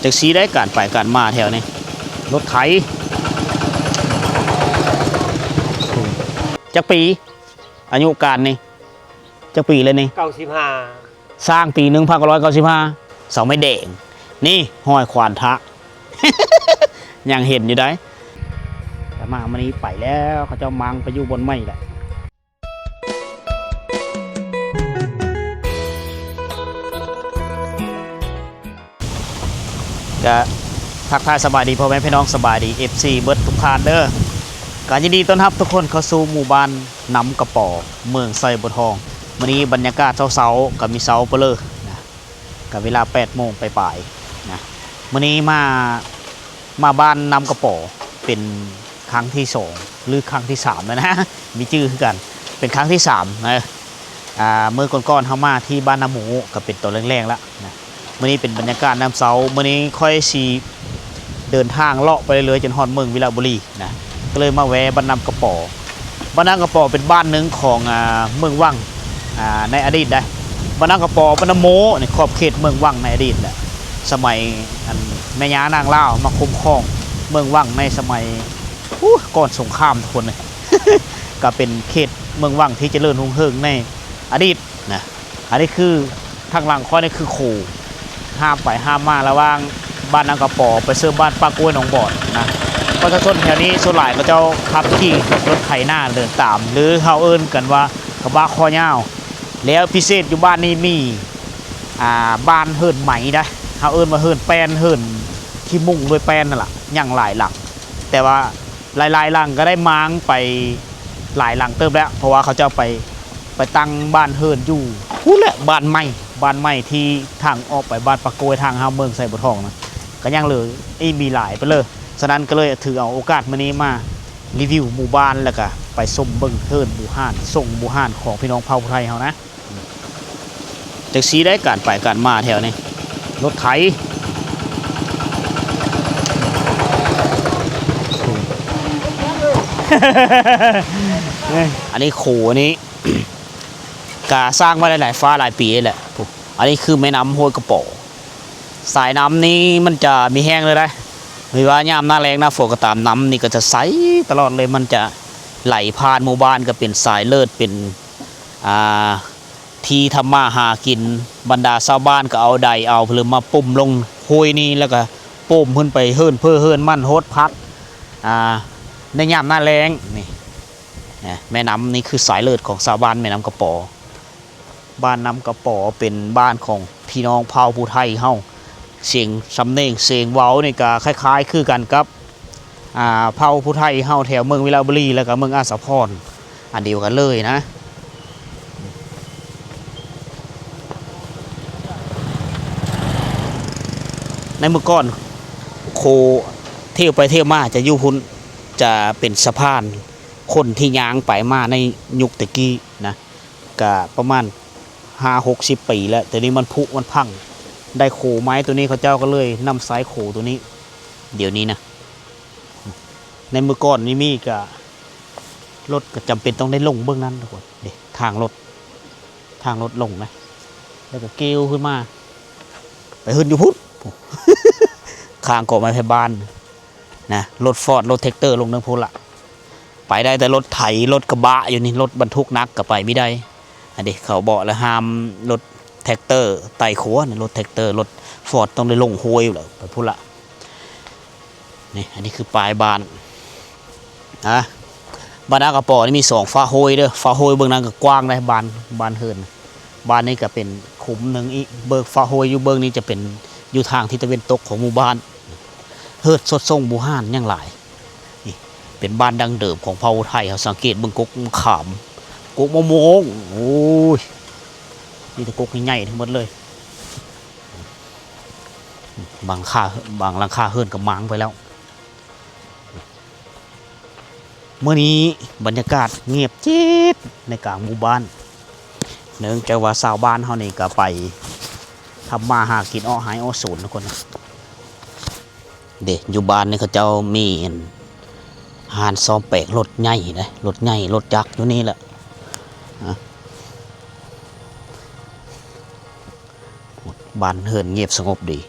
จากสีได้การไปการมาแถวนี้รถไถจักปีอายุการนี่จักปีเลยนี่95สร้างปี1995เสาไม้แดงนี่ห้อยควานทะ ยังเห็นอยู่ได้แต่มาวันนี้ไปแล้วเขาเจ้ามังไปอยู่บนไม้แหละจะทักทายสบายดีพ่อแม่พี่น้องสบายดี FC เบิร์ดทุกท่านเด้อการยินดีต้อนรับทุกคนเข้าสู่หมู่บ้านน้ำกระป๋อเมืองไซบัวทองวันนี้บรรยากาศเช้าๆกับมีเสาเปลือนะกับเวลา8 โมงไปนะวันนี้มาบ้านน้ำกระป๋อเป็นครั้งที่2หรือครั้งที่3แล้วนะมีชื่อคือกันเป็นครั้งที่3นะเมื่อก่อนๆเขามาที่บ้านน้ำหมูก็เป็นตัวแรงๆแล้วนะวันนี้เป็นบรรยากาศน้ำเสาวันนี้ค่อยสีเดินทางเลาะไปเรื่อยๆจนฮอดเมืองวิลาบุรีนะก็เลยมาแวะบ้านน้ำกระป๋อบ้านน้ำกระป๋อเป็นบ้านหนึ่งของเมืองว่างในอดีตได้บ้านน้ำกระป๋อบ้านน้ำโมในขอบเขตเมืองว่างในอดีตแหละสมัยแม่ย่านางเล่ามาคุ้มครองเมืองว่างในสมัยก่อนสงครามทุกคนเลย ก็เป็นเขตเมืองว่างที่เจริญรุ่งเรืองในอดีตนะอันนี้คือทางหลังข้อนี้คือขู่ห้ามไปห้ามมาระหว่างบ้านนางกระป๋อไปซื้อบ้านปากกล้วยหนองบอดนะประชาชนแถวนี้ส่วนหลายก็จะขับขี่รถไถหน้าเดินตามหรือเขาเอิ้นกันว่ากระบะคอยาวแล้วพิเศษอยู่บ้านนี้มีบ้านเฮิร์นไหมได้เขาเอิ้นมาเฮิร์นแปนเฮิร์นที่มุ่งด้วยแปนนั่นแหละอย่างหลายหลังแต่ว่าหลายหลังก็ได้ม้างไปหลายหลังเติมแล้วเพราะว่าเขาจะไปตั้งบ้านเฮิร์นอยู่พูดแหละบ้านใหม่ที่ทางออกไปบ้านปากกล้วยทางห้าเมืองไซบัวทองนะก็ยังเลยมีหลายไปเลยฉะนั้นก็เลยถือเอาโอกาสมื้อนี้มารีวิวหมู่บ้านแล้วก็ไปชมเบิ่งเฮิร์นหมู่บ้านส่งหมู่บ้านของพี่น้องเผ่าไทยเฮานะจากสีได้การไปการมาแถวนี้รถไถอันนี้โขนี้กาสร้างมาหลายฟ้าหลายปีแหละอันนี้คือแม่น้ำห้วยกระป๋อสายน้ำนี้มันจะมีแห้งเลยได้หรือว่ายามหน้าแรงหน้าฝนก็ตามน้ำนี่ก็จะใสตลอดเลยมันจะไหลผ่านหมู่บ้านก็เป็นสายเลิศเป็นที่ทำมาหากินบรรดาชาวบ้านก็เอาใดเอาเพลิงมาปุ่มลงห้วยนี้แล้วก็ปุ่มขึ้นไปเฮิร์นเพื่อเฮิร์นมั่นโฮดพักในยามหน้าแรงนี่แม่น้ำนี่คือสายเลิศของชาวบ้านแม่น้ำกระป๋อบ้านน้ำกระป๋อเป็นบ้านของพี่น้องเผ่าผู้ไทยเฮาเสียงสำเนียงเสียงเว้านี่ก็คล้ายๆคือกันกับเผ่าผู้ไทยเฮาแถวเมืองวิลาบุรีแล้วก็เมืองอาสาพรอันเดียวกันเลยนะในเมื่อก่อนโคเที่ยวไปเที่ยวมาจะอยู่พุ่นจะเป็นสะพานคนที่ย้างไปมาในยุคตะกี้นะก็ประมาณ50-60 ปีแล้วแต่นี้มันผุมันพังได้โขไม้ตัวนี้เขาเจ้าก็เลยนำสายโขตัวนี้เดี๋ยวนี้นะในเมื่อก่อนนี่มีก็รถก็จำเป็นต้องได้ลงเบื้องนั้นทุกคนเด็ทางรถลงนะแล้วก็เกลียวขึ้นมาไปขึ้นอยู่พุทธ ข้างเกาะไม้ไผ่บ้านนะรถฟอร์ดรถแท็กเตอร์ลงนั่งพูดละไปได้แต่รถไถรถกระบะอยู่นี่รถบรรทุกนักก็ไปไม่ได้อันนี้เขาบอกแล้วห้ามรถแท็กเตอร์ไต่ขัวรถแท็กเตอร์รถฟอร์ดต้องได้ลงห้วยเลยไปพูดละนี่อันนี้คือปลายบานบ้านนากระป๋อนี่มี2ฟ้าห้วยเด้อฟ้าห้วยเบื้องนั้นก็กว้างได้บานเฮิร์นบ้านนี้ก็เป็นขุมหนึ่งอีกเบิกฟ้าห้วยอยู่เบื้องนี้จะเป็นอยู่ทางทิศตะวันตกของหมู่บ้านเฮิร์ดสดทรงหมู่บ้านยังหลายนี่เป็นบ้านดังเดิมของเผ่าไทยเขาสังเกตเบื้องกกขามกกมะม่วงโอ้ยนี่ตะกกใหญ่ๆทั้งหมดเลยบางหลังคาเฮิร์นกับมังไปแล้วเมื่อนี้บรรยากาศเงียบจิ๊บในกลางหมู่บ้านเนื่องจากว่าชาวบ้านเขานี่ก็ไปทำมาหากินอ้อหายอ้อสูญทุกคนเด็กอยู่บ้านนี่เขาเจ้ามีหานซ้อมแปลกรถใหญ่นะรถใหญ่รถจักรอยู่นี่แหละบ้านเฮิร์นเงียบสงบดี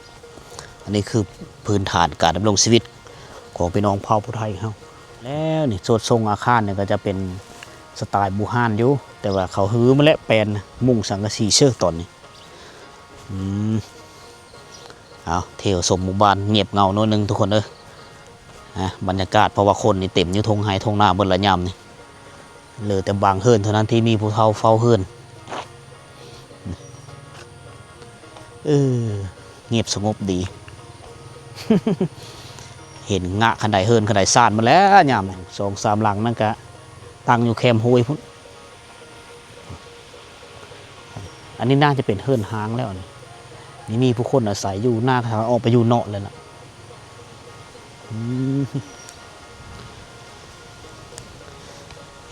อันนี้คือพื้นฐานการดำรงชีวิตของพี่น้องเผ่าผู้ไทยเฮาแล้วนี่โซดทรงอาคารเนี่ยก็จะเป็นสไตล์บูฮานอยู่แต่ว่าเขาฮื้อมาแล้วแปลนมุงสังกะสีเชือกตอนนี้เอาเที่ยวสมหมู่บ้านเงียบเงาโน่นนึงทุกคนบรรยากาศเพราะว่าคนนี่เต็มอยู่ทงไฮทงหน้าบนละยำนี่เหลือแต่บางเฮิรนเท่านั้นที่มีผู้เฒ่าเฝ้าเฮิรนเงียบสงบดี เห็นงะขันไดเฮิรนขันไดซานมาแล้วยำ2-3 หลังนั่นกะตั้งอยู่แคมป์ห้วยพุ่นอันนี้น่าจะเป็นเฮิรนหางแล้วนี่มีผู้คนอาศัยอยู่หน้าทางออกไปอยู่เนาะเลยนะ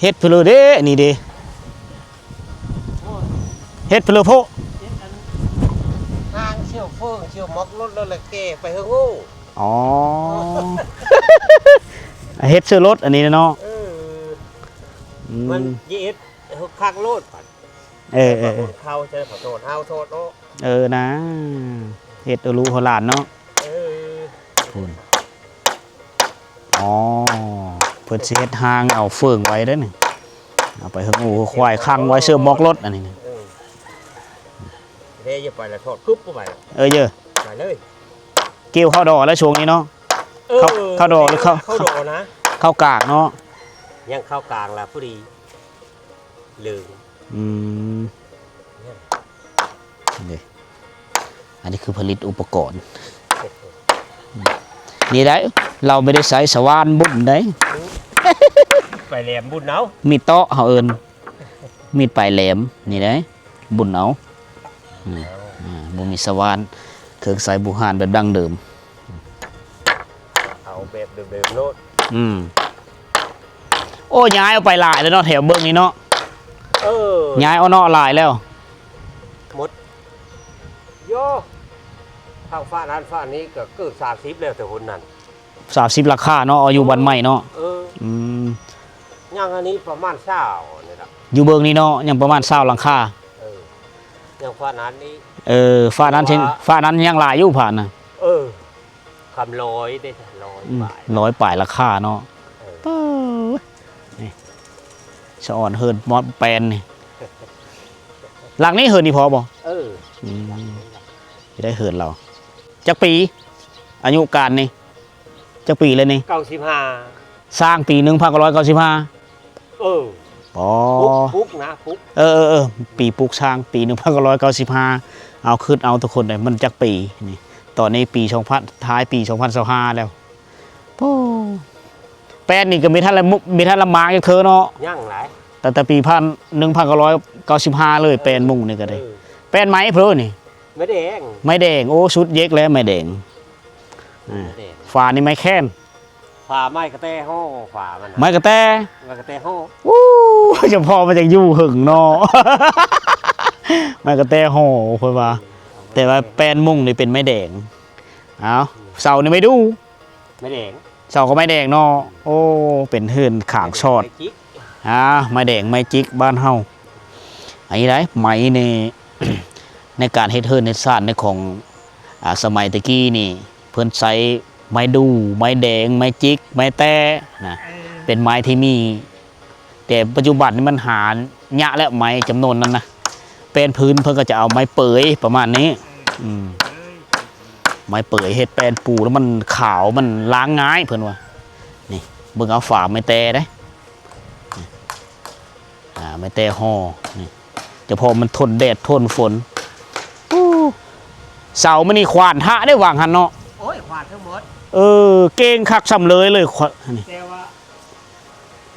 เฮ็ดเพลอเด้นี่เด้เฮ็ดเพลอโพทางเชี่ยวเฟื่องเชี่ยวมอกรถแล้วละเกไปเฮงงูอ๋อ เฮ็ดเสื้อรถอันนี้นะเนาะมันยีดข้างรถเขาจะขอโทษเฮาโทษเนาะนะเฮ็ดรู้หัวหลานเนาะคุณอ๋อเพิ่นสิเฮ็ดหางเอาเฟื่องไว้เด้อนี่เอาไปเฮงงูควายคังไว้เสื้อมอกรถอันนี้เด้อย่าไปละโทษปุ๊บเข้าไปเยอะไปเลยเกี่ยวเข้าดอกแล้วช่วงนี้เนาะเข้าดอกหรือเข้าดอกนะเข้ากากเนาะยังเข้ากลางละพอดีลืมนี่อันนี้คือผลิตอุปกรณ์นี่ได้เราไม่ได้ใช้สว่านบุญได้ไปแหลมบุญเอามีดเตาะเขาเอิญมีดปลายแหลมนี่ได้บุญเอาบุมีสว่านเครื่องใส่บูฮานแบบดั้งเดิมเอาแบบเดิมๆโลดโอ้ย้ายเอาไปหลายแล้วเนาะแถวเบื้องนี้เนาะย้ายเอาเนาะหลายแล้วหมดโยทางฟ้านั้นฟ้านี้ก็เกิด30แล้วแต่คนนั้น30ราคาเนาะอยู่บ้านใหม่เนาะยังอันนี้ประมาณ20นี่ล่ะอยู่เบื้องนี้เนาะยังประมาณ20หลังคายังฟ้านั้นนี้ฟ้านั้นยังหลายอยู่ผ่านนะคำร้อยได้100 ป่ายราคาเนาะนี่สะอ่อนเฮิร์นมอสแปนนี่หลังนี้เฮิร์นนี่พอบ่จะได้เฮิร์นเราจักปีอายุการนี่จักปีเลยนี่95สร้างปี1995ปุ๊กนะปุ๊กปีปุ๊กช้างปี1995เอาขึ้นเอาทุกคนเลยมันจักปีนี่ตอนนี้ปี2000ท้ายปี2025แล้วโอ้แป้นนี่ก็มีท่านละมาร์กเธอเนาะย่างหลายแต่ปี1995เลยแป้นมุ่งนี่ก็ได้แป้นไม้เพลนี่ไม้แดงโอ้ชุดเย็กแล้วไม้แดงฝานี่ไม้แค้นฝาไม้กระแตห่อฝามันไม้กระแตห่อจะพอมาจากยู่หึงเนาะไม้กระแตห่อเพื่อว่าแต่ว่าแป้นมุ่งนี่เป็นไม้แดงเอาเสานี่ไม่ดูไม้แดงเสาก็ไม้แดงเนาะโอ้เป็นเฮือนขางชอดไม้แดงไม้จิกบ้านเฮาอันนี้ได้ไม้ในการเฮ็ดเฮือนในศาสตร์ในของสมัยตะกี้นี่เพิ่นใช้ไม้ดูไม้แดงไม้จิกไม้แต้นะเป็นไม้ที่มีแต่ปัจจุบันนี่มันหายะแล้วไม้จำนวนนั้นนะเป็นพื้นเพิ่นก็จะเอาไม้เปื่อยประมาณนี้ไม้เปื่อยเฮ็ดแปลนปูแล้วมันขาวมันล้างง่ายเพิ่นว่านี่เบิ่งเอาฝาไม้แต้ได้ไม้แต้ห่อนี่จะพอมันทนแดดทนฝนเสามันนี่ควานหะได้วางหันเนาะโอ้ยควานทั้งหมดเก่งคักซ้ำเลยนี่แต่ว่า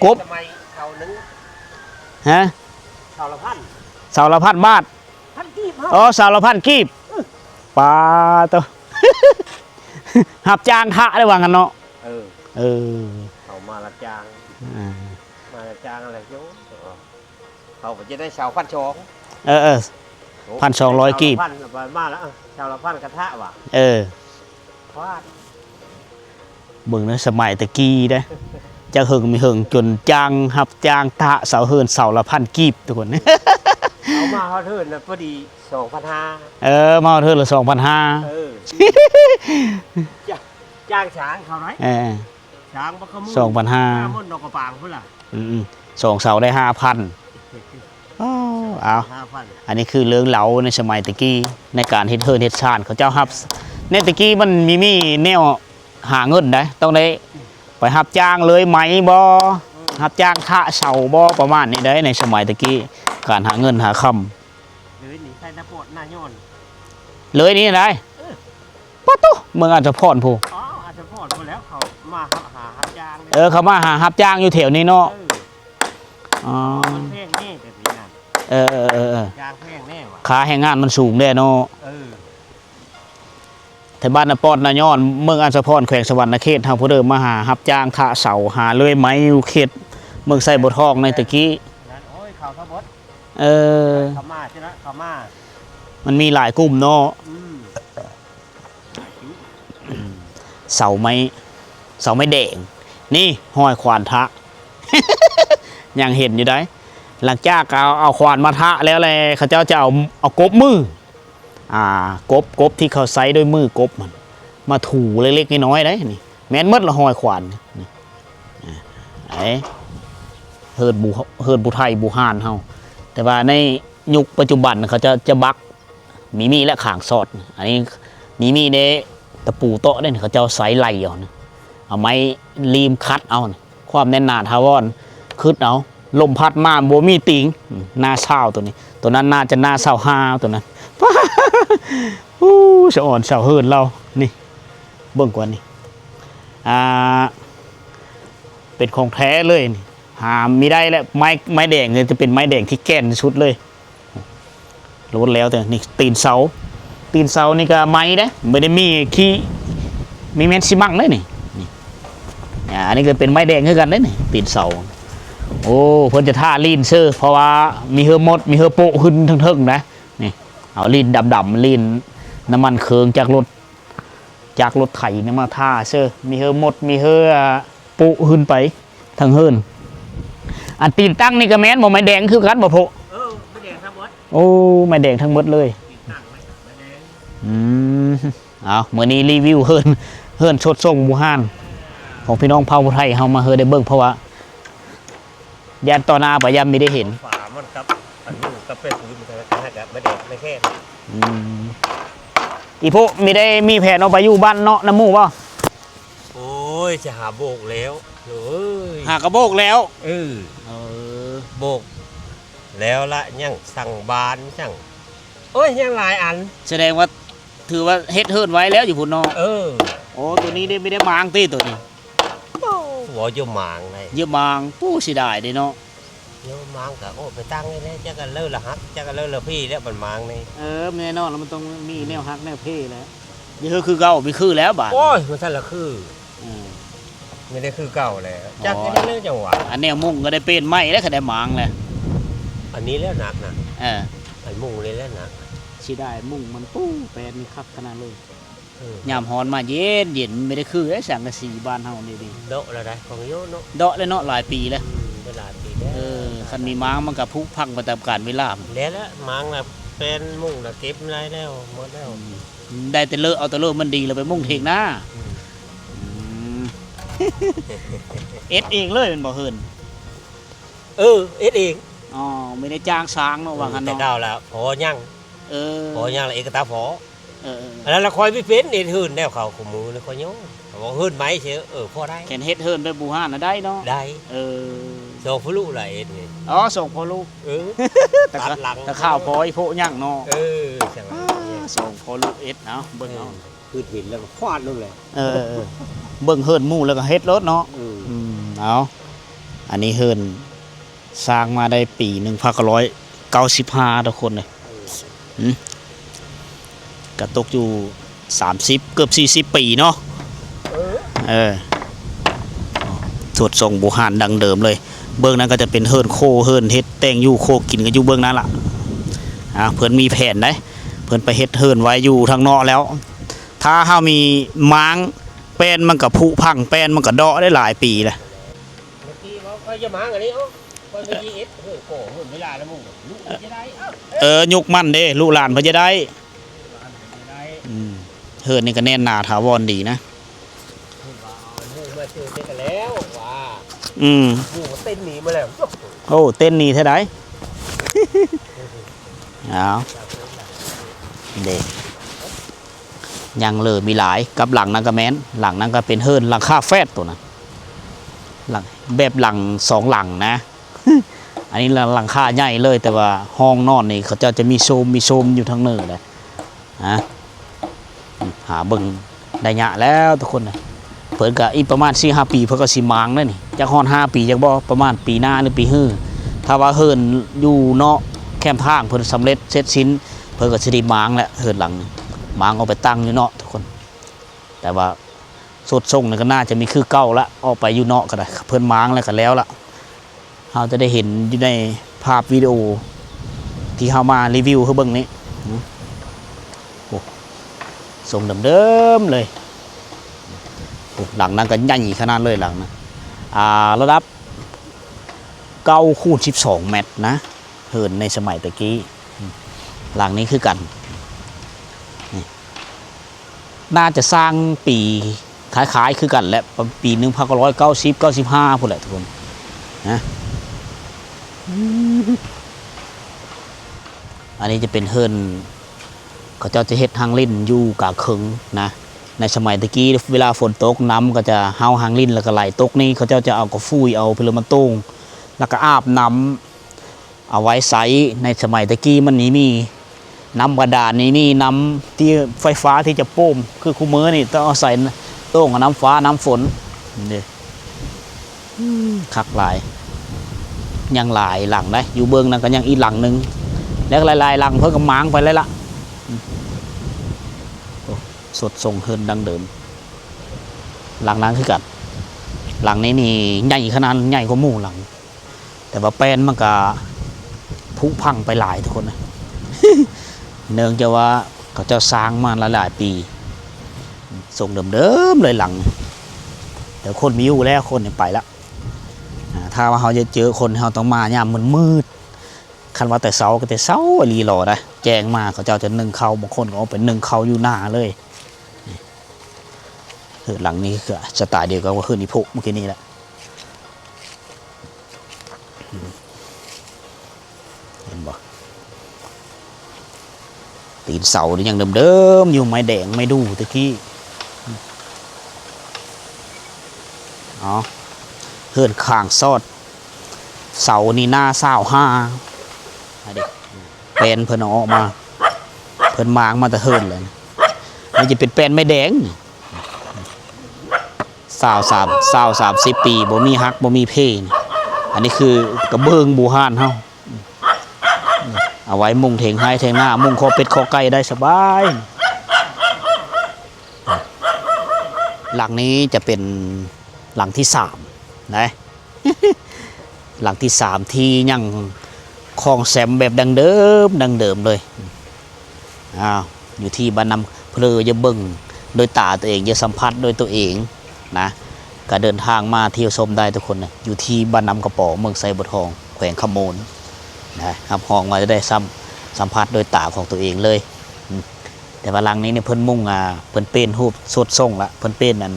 กบทำไมเขานึงเสาละพันบาท1,000 กีบเสาละ1,000 กีบปลาตัวหับจ้างทะได้วางกันเนาะเขามาละจ้างอะไรโยเขาจะได้ชาว1,200 กีบมาแล้วชาวละ1,000กระทะว่ะฟาดเบิ่งนะสมัยตะกี้ได้จะหึงมีหึงจนจ้างหับจ้างทะเสาเฮินเสาละ1,000 กีบทุกคน เอามาเขาเทินนะพอดี2,500มาเทื่อละ2,500จ้างช้างเขาไหมช้างบักขมู2,500มุ่นดอกกระปางพุ่นล่ะ2 เสาได้ 5,000เอาอันนี้คือเรื่องเหลาในสมัยตะกี้ในการเฮ็ดเฮิร์นเฮ็ดชาญเขาเจ้าฮับในตะกี้มันมีแนวหาเงินได้ต้องได้ไปฮับจ้างเลยไหมบ่ฮับจ้างท่าเสาบ่ประมาณนี้ได้ในสมัยตะกี้การหาเงินหาคำเลยนี่ใส่ตะโปดหน้าย้อนเลยนี่ได้ปะตุ๊เมืองอาจจะพรผู้อาจจะพอดพอแล้วเขามาหาฮับจ้างเขามาหาฮับจ้างอยู่แถวนี้เนาะมันแพงแน่แต่ปีนั้นจ้างแพงแน่ว่ะค่าแรงงานมันสูงแน่เนาะแถวบ้านนาปอดนาย้อนเมืองอัศพรแขวงสวรรณเขตทางผู้เดิมมาหาฮับจ้างท่าเสาหาเลยไหมอยู่เขตเมืองไซบัวทองในตะกี้เขาทับบดเขามาใช่ไหมเขามามันมีหลายกลุ่มเนาะเสาไม้แดงนี่ห้อยขวานทะ ยังเห็นอยู่ได้หลังจากเอาขวานมาทะแล้วเลยเขาเจ้าจะเอากบมือกบที่เขาใส่ด้วยมือกบมันมาถูเล็กๆน้อยๆได้นี่แม้นมดละห้อยขวานนี่ไอ้เฮิร์ดบูไทยบูฮานเฮาแต่ว่าในยุคปัจจุบันเขาจะบักมีและขางสอดอันนี้มีเด้ตะปูโต๊ะเนี่ยเขาจะใส่ไหลเอาไม้รีมคัดเอาความแน่นหนาทาวอนคืดเอาลมพัดมาโบมีติงหน้าเศร้าตัวนี้ตัวนั้นน่าจะหน้าเศร้าห้าตัวนั้นสะอ่อนเศร้าเฮิร์นเรานี่เบิ่งกว่านี่เป็นของแท้เลยหาไม่ได้แล้วไม้แดงเนี่ยจะเป็นไม้แดงที่แก่นชุดเลยรู้แล้วแต่นี่ตีนเสานี่ก็ไม้ได้ไม่ได้มีขี้มีแมนซิมังเลยนี่อันนี้ก็เป็นไม้แดงเหมือนกันเลยนี่ตีนเสาโอ้เพิ่นจะท่าลีนเชื่อเพราะว่ามีเฮอร์มดมีเฮอร์โปะขึ้นทึ่งๆนะนี่เอาลีนดำลีนน้ำมันเคืองจากรถไถนี่มาท่าเชื่อมีเฮอร์มดมีเฮอร์โปะขึ้นไปทั้งเฮิร์นอันตีนตั้งนี่ก็แม้นบอกไม้แดงคือกันบ่โพไม้แดงทั้งหมดโอ้ไม้แดงทั้งหมดเลยเอาเมื่อนี้รีวิวเฮิร์นชดส่งบูฮานของพี่น้องเผ่าไทยเฮามาเฮอได้เบิ่งเพราะว่ายันต่อหน้าปะยันไม่ได้เห็นฝามันกับอันนี้กับเป็นปืนมันจะให้กับไม่แดงไม่แค่อีพวกมีแผนเอาไปอยู่บ้านเนาะน้ำหมูป่ะโอ้ยจะหาโบกแล้วหากระโบกแล้วโบกแล้วละยังสั่งบานสั่งยังหลายอันแสดงว่าถือว่าเฮ็ดเฮิร์นไว้แล้วอยู่พุ่นเนาะโอ้ตัวนี้ไม่ได้มางตีตัวนี้ว่าเยอะมางเลยเยอะมางผู้สิได้เด้เนาะเยอะมางกับไปตั้งนี่จะกันเลิศละฮักจะกันเลิศละพี่แล้วมันมางนี่แน่นอนแล้วมันต้องมีแนวฮักแนวเพ่แล้วเยอะคือเก่าไม่คือแล้วบาดโอ้ยมันสั่นละคือไม่ได้คือเก่าแล้วจากกันเลิศจังหวะอันแนวมุ่งก็ได้เป็นไม้แล้วก็ได้มางเลยอันนี้แล้วหนักนะอันมุ่งเลยแล้วหนักสิได้มุ่งมันปู้แปดมีคักขนาดเลยยามฮอนมาเย็นไม่ได้คือไอ้สังกะสีบ้านเฮานี่ดิโดะแล้วได้ของโยเนาะโดะแล้วเนาะหลายปีแล้วหลายปีแล้วคันมีม้างมันกับพุพังไปตามกาลเวลาแล้วม้างน่ะเป็นมุ่งน่ะเก็บได้แล้วหมดแล้วได้แต่เลอะเอาแต่เลอะมันดีแล้วไปมุ่งเทงหน้าเอ็ดเองเลยเป็นบ่เฮิร์นเอ็ดเองไม่ได้จ้างช้างเนาะว่างั้นเนาะแต่เก่าแล้วพอย่างพอย่างแล้วเอกตาพออันนั้นเราคอยไปเป็นเอ็ดเฮิร์นแนวเขาขมือเลยคอยโยบอกเฮิร์นไหมเชียวพอได้แขนเฮ็ดเฮิร์นไปบูฮานนะได้เนาะได้ส่งพลุอะไรเอ็ดนี่ส่งพลุตัดหลังแต่ข้าวพอยโพย่างเนาะจังส่งพลุเอ็ดเนาะเบิ่งเอาคือเห็นแล้วก็ควาดลงเลยเบิ่งเฮิร์นหมู่แล้วก็เฮ็ดรถเนาะเอาอันนี้เฮิร์นสร้างมาได้ปี1995ทุกคนเลยกระตกอยู่30เกือบ40ปีเนาะสวดส่งบูฮานดังเดิมเลยเบื้องนั้นก็จะเป็นเฮิร์นโคเฮิร์นเฮ็ดแตงอยู่โคกินกันอยู่เบื้องนั้นล่ะเพื่อนมีแผนได้เพื่อนไปเฮ็ดเฮิร์นไว้อยู่ทางนอกแล้วถ้าเฮามีม้างแป้นมันกับผุพังแป้นมันกับเดาะได้หลายปีเลยเมื่อกี้ว่าเขาจะม้างอันนี้ก็เมื่อกี้เอ็ดโอ้โหเวลาแล้วมึงลูกจะได้ ยุกมันเด้ลูกหลานเพิ่นจะได้ ได้ เฮินนี่ก็แน่นหนาถาวรดีนะ พูดว่าเอาหมูมาเจอเด็กกันแล้วว่า อืม หมูเต้นหนีมาแล้ว โอ้เต้นนี่เท่าได เอาเด็กยังเลยมีหลายกับหลังนั่นก็แม้นหลังนั้นก็เป็นเฮินหลังคาแฟดตัวนะหลังแบบหลังสองหลังนะ อันนี้หลังคาใหญ่เลยแต่ว่าห้องนอนนี่เขาจะมีโซมอยู่ทั้งเนื้อเลยฮะหาเบิ่งได้ยะแล้วทุกคนนะเพิ่นก็อีกประมาณ 4-5 ปีเพิ่นก็สิมางแล้วนี่จักฮอด5 ปีจักบ่ประมาณปีหน้าหรือปีฮื้อถ้าว่าเฮินอยู่เนาะแคมป์ทางเพิ่นสำเร็จเสร็จสิ้นเพิ่นก็สิได้มางแล้วเฮินหลังมางเอาไปตั้งอยู่เนาะทุกคนแต่ว่าสดทรงนี่ก็น่าจะมีคือเก่าละออกไปอยู่เนาะก็ได้เพิ่นมางแล้วก็แล้วละเราจะได้เห็นอยู่ในภาพวิดีโอที่เฮามารีวิวให้เบิ่งนี้โอ้ทรงเดิมๆเลยโอ้หลังนั้นก็ใหญ่ขนาดเลยหลังนะระดับ9x12 เมตรนะเหินในสมัยตะกี้หลังนี้คือกันน่าจะสร้างปีคล้ายๆคือกันแหละปี1990-95พุ่นแหละทุกคนนะอันนี้จะเป็นเฮิรนเขาจะเฮ็ดหางลิ้นอยู่กะเคิงนะในสมัยตะกี้เวลาฝนตกน้ำก็จะเฮาหางลิ้นแล้วก็ไหลตกนี่เขาจะเอากระฟุ้ยเอาพิลมันตุ้งแล้วก็อาบน้ำเอาไว้ใส่ในสมัยตะกี้มันนี้มีน้ำบาดาลนี่น้ำที่ไฟฟ้าที่จะโป้มคือคูเมอร์นี่ต้องเอาใส่ต้งกับน้ำฟ้าน้ำฝนนี่คักหลายยังหลายหลังได้อยู่เบื้องนั้นก็ยังอีกหลังหนึ่งแล้วหลายๆหลังเพิ่งก็ม้างไปเลยละสดทรงเฮินดังเดิมหลังนั้นคือกันหลังนี้นี่ใหญ่ขนาดใหญ่กว่าหมู่หลังแต่ว่าแป้นมันก็ผุพังไปหลายทุกคนนะ เนื่องจากว่าเขาจะสร้างมาหลายปีทรงเดิมๆเลยหลังแต่คนมีอยู่แล้วคนไปแล้วถ้าว่าเขาจะเจอคนเขาต้องมายามมืดคันว่าแต่เสาก็แต่เสาลีหล่อนะแจงมาเขาจะนึ่งเขาบางคนก็เอาไปนึ่งเขาอยู่หน้าเลยหลังนี้คือสไตล์เดียวกันว่าคืนนี้พุเมื่อกี้นี้แหละเห็นบ่ตีนเสายังเดิมๆอยู่ไม้แดงไม่ดูตะกี้อ๋อเฮือนข้างซอดเสานี่หน้า25เด็กเป็นเพิ่นเอาออกมาเพิ่นมางมาแต่เฮือนเลยนี่จะเป็นเป็นไม้แดง30 ปีบ่มีฮักบ่มีเพนอันนี้คือกระเบื้องบูฮานเฮาเอาไว้มุงเถงให้เถงหน้ามุงคอเป็ดคอไก่ได้สบายหลังนี้จะเป็นหลังที่3นะ หลังที่3ที่ยังคลองแซมแบบดังเดิมเลยอยู่ที่บ้านนำเพลอจะเบิ่งโดยตาตัวเองจะสัมผัสโดยตัวเองนะก็เดินทางมาเที่ยวชมได้ทุกคนนะอยู่ที่บ้านนำกระป๋อเมืองไซบัวทองแขวงขโมนนะครับห้องมาจะได้สัมผัสโดยตาของตัวเองเลยแต่ว่าหลังนี้เนี่ยเพิ่นมุ่งเพิ่นเป็นรูปสดทรงละเพิ่นเป็นนั่น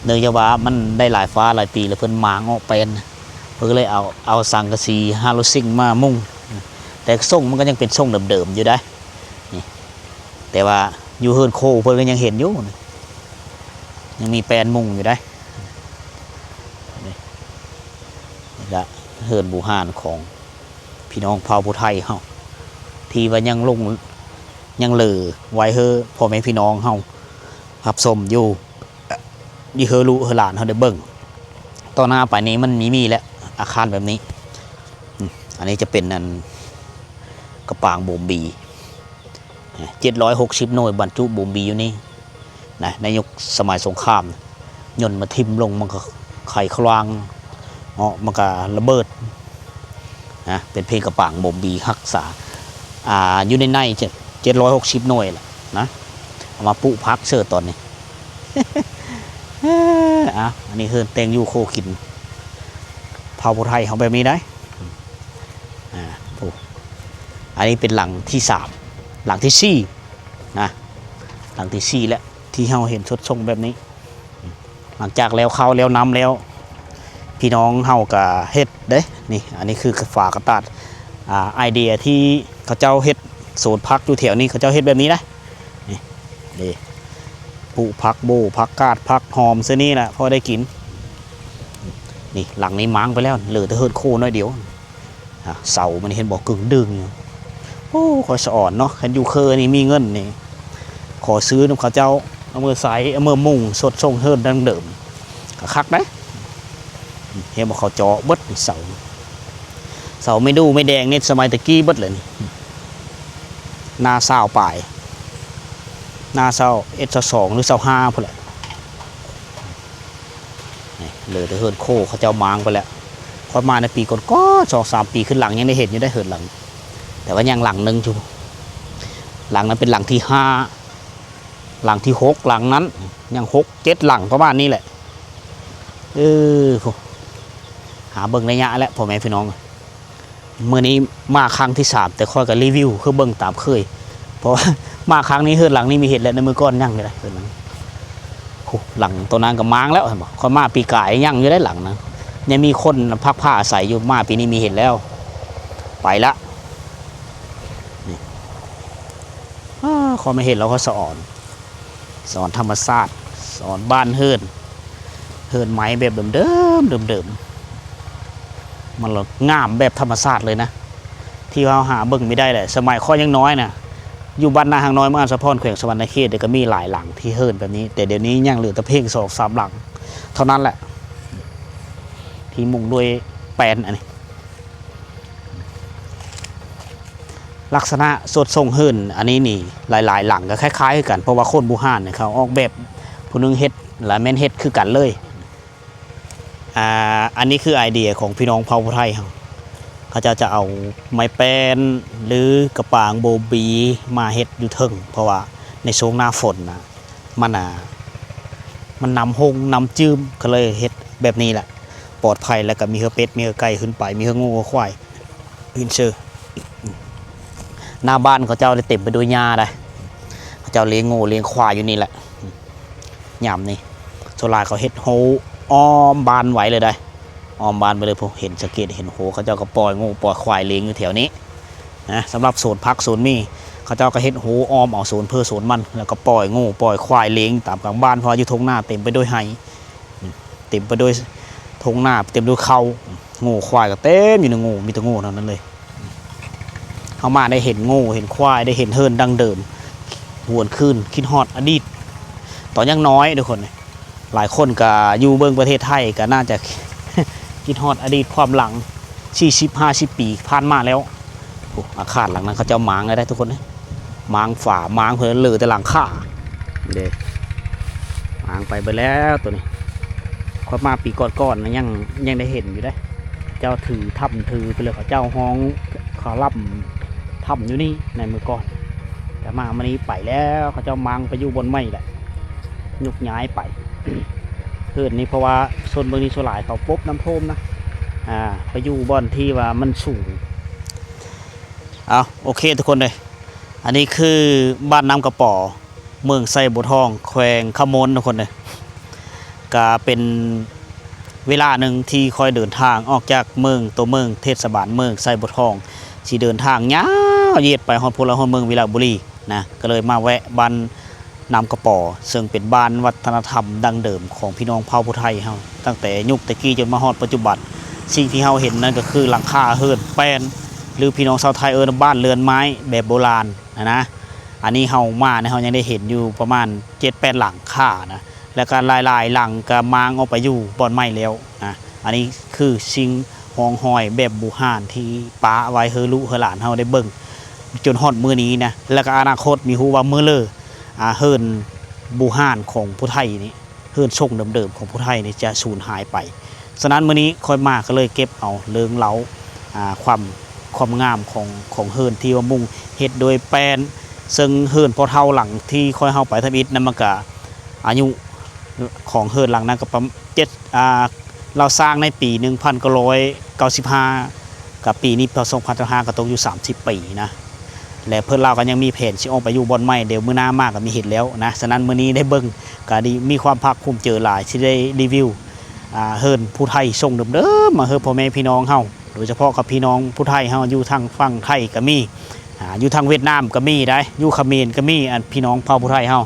เนื่องจากว่ามันได้หลายฟ้าหลายปีแล้วเพิ่นหมางออกเป็นเพิ่นก็เลยเอาสังกะสีฮาโลซิงมามุ่งแต่ทรงมันก็ยังเป็นทรงเดิมๆอยู่ได้นี่แต่ว่าอยู่เฮิร์นโคเพิ่นก็ยังเห็นอยู่ยังมีแปลนมุ่งอยู่ได้นี่ละเฮิร์นบูฮานของพี่น้องเผ่าผู้ไทยเฮาที่ว่ายังลงยังเหลือไว้เฮอพ่อแม่พี่น้องเฮารับชมอยู่ดิเฮอลูเฮอหลานเฮาได้เบิ่งต่อหน้าไปนี้มันมีแล้วอาคารแบบนี้อันนี้จะเป็นนั่นกระปางโบมบี760 หน่วยบรรจุโบมบีอยู่นี่นะในยุคสมัยสงครามยนต์มาทิ่มลงมันก็ไขคลางมันก็ระเบิดนะเป็นเพลงกระปางโบมบีรักษาอยู่ใน760 หน่วยแหละนะเอามาปุพักเสิร์ตตอนนี้ อันนี้คือแตงยูโคขินเผาผู้ไทยเขาแบบนี้ได้ อันนี้เป็นหลังที่3หลังที่4นะหลังที่4แล้วที่เฮาเห็นสดทรงแบบนี้หลังจากแล้วเข้าแล้วน้ำแล้วพี่น้องเฮาก็เฮ็ดเด้นี่อันนี้คือฝากระตัดไอเดียที่เขาเจ้าเฮ็ดสวนพักอยู่แถวนี้เขาเจ้าเฮ็ดแบบนี้นะนี่ปลูกผักโบผักกาดผักหอมซะนี่แหละพอได้กินนี่หลังนี้ม้างไปแล้วเหลือแต่เฮิร์ดโคน้อยเดียวเสามันเห็นบอกกึ่งดึงอยู่โอ้คอยสะอ่อนเนาะคันยูเคอร์นี่มีเงินนี่ขอซื้อน้ำเขาเจ้าเอามือใส่เอามือมุ่งสดทรงเฮิร์ดดังเดิมคักได้เห็นบอกเขาเจาะเบิดเสาไม่ดูไม่แดงเนี่ยสมัยตะกี้เบิดเลยนี่หน้าเศร้าป่ายหน้าเศร้าS2หรือ25พุ่นแหละเหลือแต่เฮิร์ดโคเขาเจ้ามางไปแล้วพอมาในปีก่อนก็2-3 ปีขึ้นหลังยังได้เห็นอยู่ได้เหินหลังแต่ว่ายังหลังหนึ่งอยู่หลังนั้นเป็นหลังที่5หลังที่6หลังนั้นยัง6-7หลังประมาณนี้แหละหาเบิ่งระยะแล้วพ่อแม่พี่น้องเมื่อนี้มาครั้งที่3แต่ค่อยกับรีวิวคือเบิ่งตามเคยเพราะว่ามาครั้งนี้เหินหลังนี้มีเห็ดแล้วในมือก้อนยังเลยเหินหลังหลังตัวนั้นก็มางแล้วเห็นบ่ค่อยมาปีกายยังอยู่ได้หลังนะยังมีคนพักผ้าอาศัยอยู่มาปีนี้มีเห็นแล้วไปละขอไม่เห็นเราก็สอนธรรมชาติสอนบ้านเฮิร์นไม้แบบเดิมมันงามแบบธรรมชาติเลยนะที่เราหาเบิ่งไม่ได้แหละสมัยข้อยังน้อยนะอยู่บ้านนาหางน้อยมาสะพอนแขวงสวรรณเขตเดี๋ยวก็มีหลายหลังที่เฮิร์นแบบนี้แต่เดี๋ยวนี้ยังเหลือแต่เพ่ง2-3หลังเท่านั้นแหละที่มุงด้วยแปลนอันนี้ลักษณะสดทรงเฮิร์นอันนี้นี่หลายๆหลังก็คล้ายๆกันเพราะว่าคนบูฮานเนี่ยเขาออกแบบผู้นึงเฮ็ดและแม่นเฮ็ดคือกันเลยอันนี้คือไอเดียของพี่น้องเผ่าไทยเขาจะเอาไม้แป้นหรือกระปางโบบีมาเฮ็ดอยู่เทิงเพราะว่าในช่วงหน้าฝนนะมันนำหงนำจืมก็เลยเฮ็ดแบบนี้แหละปลอดภัยแล้วก็มีเหือเป็ดมีเหือไก่ขึ้นไปมีเหืองูควายขึ้นเชื่อหน้าบ้านเขาเจ้าได้เต็มไปด้วยหญ้าได้เขาเจ้าเลี้ยงงูเลี้ยงควายอยู่นี่แหละยามนี่โซลาเขาเฮ็ดโฮอ้อมบานไหวเลยได้อ้อมบานไปเลยผมเห็นสังเกตเห็นโหเขาเจ้าก็ปล่อยงูปล่อยควายเลี้ยงอยู่แถวนี้นะสำหรับโซนพักโซนมีเขาเจ้าก็เฮ็ดโหอ้อมเอาโซนเพื่อโซนมันแล้วก็ปล่อยงูปล่อยควายเลี้ยงตามกลางบ้านเพราะอยู่ทงหน้าเต็มไปด้วยไฮเต็มไปด้วยทงหน้าเต็มด้วยเขางูควายก็เต็มอยู่ในงูมีแต่งูเท่านั้นเลยเขามาได้เห็นงูเห็นควายได้เห็นเฮิร์นดังเดิมหวนคืนคิดฮอดอดีตตอนยังน้อยทุกคนหลายคนก็อยู่เบื้องประเทศไทยก็น่าจะ คิดฮอดอดีตความหลัง40-50 ปีผ่านมาแล้วอาคารหลังนั้นเขาจะมางได้ทุกคนนะมางฝามางเพื่อเหลือแต่หลังคาเด็กมางไปแล้วตัวนี้พอมาปีก่อนๆนะยังได้เห็นอยู่ได้เจ้าถือถ้ำถือไปเลยเขาเจ้าห้องเขาล่ำถ้ำอยู่นี่ในมือก่อนแต่มาวันนี้ไปแล้วเขาเจ้ามางไปอยู่บนไม้แหละยุกย้ายไปเพื่อนนี่เพราะว่าโซนเมืองนี้โซหลายเขาปุ๊บน้ำท่วมนะไปอยู่บอนที่ว่ามันสูงเอาโอเคทุกคนเลยอันนี้คือบ้านน้ำกระป๋อเมืองไซบัวทองแขวงขมนทุกคนเลยก็เป็นเวลาหนึ่งที่คอยเดินทางออกจากเมืองตัวเมืองเทศบาลเมืองไซบัวทองที่เดินทางยาวเหยียดไปฮอดพลฮอดเมืองวิลาบุรีนะก็เลยมาแวะบ้านน้ำกระป๋อซึ่งเป็นบ้านวัฒนธรรมดังเดิมของพี่น้องเผ่าผู้ไทยเฮาตั้งแต่ยุคตะกี้จนมาฮอดปัจจุบันสิ่งที่เฮาเห็นนั่นก็คือหลังคาเฮิร์นแป้นหรือพี่น้องชาวไทยบ้านเรือนไม้แบบโบราณนะอันนี้เฮามาเนี่ยเฮายังได้เห็นอยู่ประมาณ 7-8 หลังคานะแล้วก็หลายๆหลังก็มางออกไปอยู่บอนไม้แล้วนะอันนี้คือสิ่งฮองหอยแบบบูฮานที่ป้าไว้เฮอลูเฮอหลานเฮาได้เบิ่งจนฮอดมื้อนี้นะแล้วก็อนาคตมีฮู้ว่ามื้อเลอเฮิร์นบูฮานของผู้ไทยนี่เฮิร์นชงเดิมๆของผู้ไทยนี่จะสูญหายไปฉะนั้นมื้อนี้ค่อยมาก็เลยเก็บเอาเรื่องเล้าความงามของเฮิร์นที่ว่ามุ่งเฮ็ดโดยแปลนซึ่งเฮิร์นพอเท่าหลังที่ค่อยเฮาไปทำอิฐนั้นมันก็อายุของเฮิร์นหลังนั้นก็ประมาณเราสร้างในปี1995กับปีนี้พอ2025ก็ตกอยู่30 ปีนะ และเพิ่นเราก็ยังมีเพจสิออกไปอยู่บอนใหม่เดี๋ยวมื้อหน้ามากก็มีเห็นแล้วนะฉะนั้นมื้อนี้ได้เบิ่งก็ดีมีความภาคภูมิใจหลายที่ได้รีวิวเฮิรนผู้ไทยส่งเดิมๆมาเฮิรพ่อแม่พี่น้องเฮาโดยเฉพาะกับพี่น้องผู้ไทยเฮาอยู่ทางฝั่งไทยก็มีอยู่ทางเวียดนามก็มีได้อยู่เขมรก็มีพี่น้องเผ่าผู้ไทยเฮา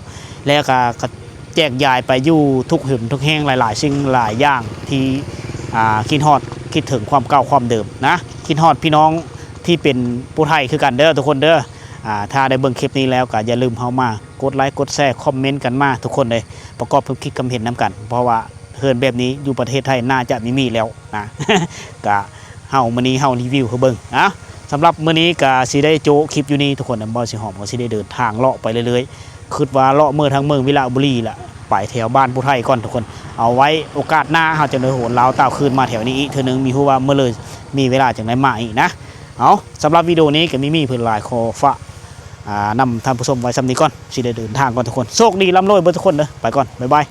แล้วก็แจกจ่ายไปอยู่ทุกหึมทุกแห่งหลายๆสิ่งหลายอย่างที่คิดฮอดคิดถึงความเก่าความเดิมนะคิดฮอดพี่น้องที่เป็นผู้ไทยคือกันเด้อทุกคนเด้อถ้าได้เบิ่งคลิปนี้แล้วก็อย่าลืมเข้ามากดไลค์กดแชร์คอมเมนต์กันมาทุกคนเลยประกอบความคิดความเห็นนํกันเพราะว่าเฮิรนแบบนี้อยู่ประเทศไทยน่าจะไม่มีแล้วนะ ก็เฮามื้อนี้เฮารีวิวให้เบิ่งนะสำหรับมื้อนี้ก็สิได้โจคลิปอยู่นี่ทุกคนบ่สิหอมก็สิได้เดินทางเลาะไปเรื่อยๆคิดว่าเลาะเมืองทางเมืองวิลาบุรีล่ะไปแถวบ้านผู้ไทยก่อนทุกคนเอาไว้โอกาสหน้าเฮาจะได้โหนลาวต้าวคืนมาแถวนี้อีกเทื่อนึงมีฮู้ว่าเมื่อเลยมีเวลาจังได๋มาอีกนะเอาสำหรับวิดีโอนี้ก็มีเพิ่นหลายขอฝากนำท่านผู้ชมไว้สำนี้ก่อนสิได้เดินทางก่อนทุกคนโชคดีร่ำรวยเบิดทุกคนเด้อไปก่อนบ๊ายบาย